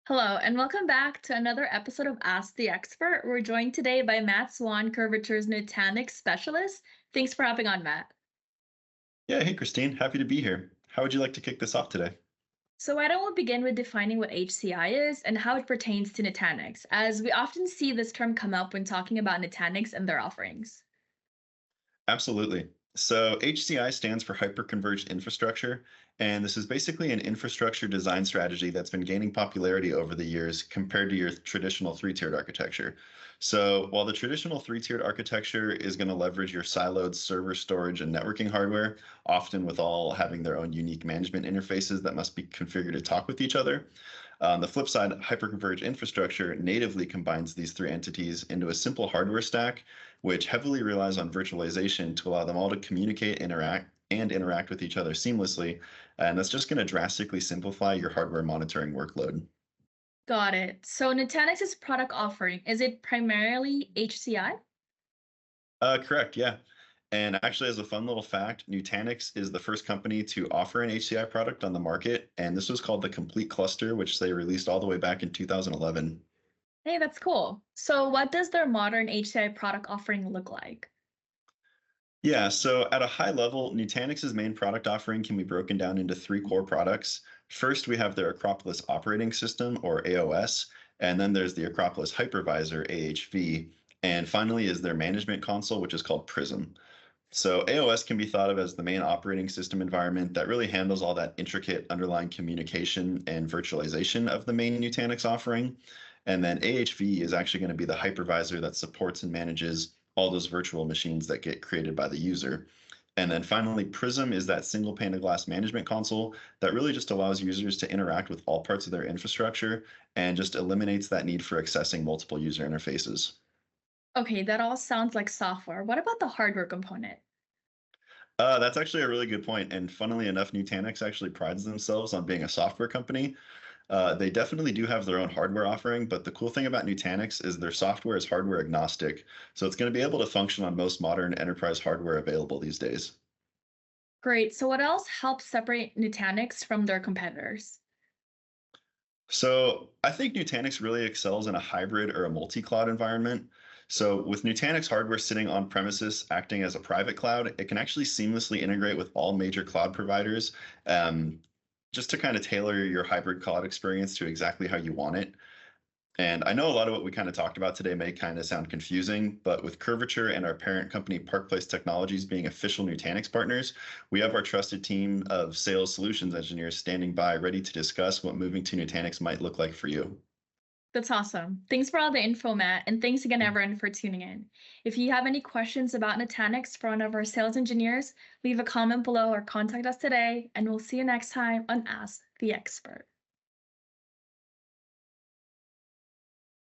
Hello, and welcome back to another episode of Ask the Expert. We're joined today by Matt Swann, Curvature's Nutanix specialist. Thanks for hopping on, Matt. Yeah, hey Christine, happy to be here. How would you like to kick this off today? So why don't we begin with defining what HCI is and how it pertains to Nutanix, as we often see this term come up when talking about Nutanix and their offerings. Absolutely. So HCI stands for Hyperconverged Infrastructure, and this is basically an infrastructure design strategy that's been gaining popularity over the years compared to your traditional three-tiered architecture. So while the traditional three-tiered architecture is going to leverage your siloed server storage and networking hardware, often with all having their own unique management interfaces that must be configured to talk with each other. On the flip side, hyperconverged infrastructure natively combines these three entities into a simple hardware stack, which heavily relies on virtualization to allow them all to communicate, interact with each other seamlessly. And that's just going to drastically simplify your hardware monitoring workload. Got it. So Nutanix's product offering, is it primarily HCI? Correct, yeah. And actually, as a fun little fact, Nutanix is the first company to offer an HCI product on the market, and this was called the Complete Cluster, which they released all the way back in 2011. Hey, that's cool. So what does their modern HCI product offering look like? Yeah, so at a high level, Nutanix's main product offering can be broken down into three core products. First, we have their Acropolis operating system, or AOS, and then there's the Acropolis hypervisor, AHV, and finally is their management console, which is called Prism. So AOS can be thought of as the main operating system environment that really handles all that intricate underlying communication and virtualization of the main Nutanix offering. And then AHV is actually going to be the hypervisor that supports and manages all those virtual machines that get created by the user. And then finally, Prism is that single pane of glass management console that really just allows users to interact with all parts of their infrastructure and just eliminates that need for accessing multiple user interfaces. Okay, that all sounds like software. What about the hardware component? That's actually a really good point. And funnily enough, Nutanix actually prides themselves on being a software company. They definitely do have their own hardware offering, but the cool thing about Nutanix is their software is hardware agnostic. So it's going to be able to function on most modern enterprise hardware available these days. Great. So what else helps separate Nutanix from their competitors? So I think Nutanix really excels in a hybrid or a multi-cloud environment. So with Nutanix hardware sitting on premises, acting as a private cloud, it can actually seamlessly integrate with all major cloud providers, just to kind of tailor your hybrid cloud experience to exactly how you want it. And I know a lot of what we kind of talked about today may kind of sound confusing, but with Curvature and our parent company, Park Place Technologies, being official Nutanix partners, we have our trusted team of sales solutions engineers standing by, ready to discuss what moving to Nutanix might look like for you. That's awesome. Thanks for all the info, Matt, and thanks again, everyone, for tuning in. If you have any questions about Nutanix for one of our sales engineers, leave a comment below or contact us today, and we'll see you next time on Ask the Expert.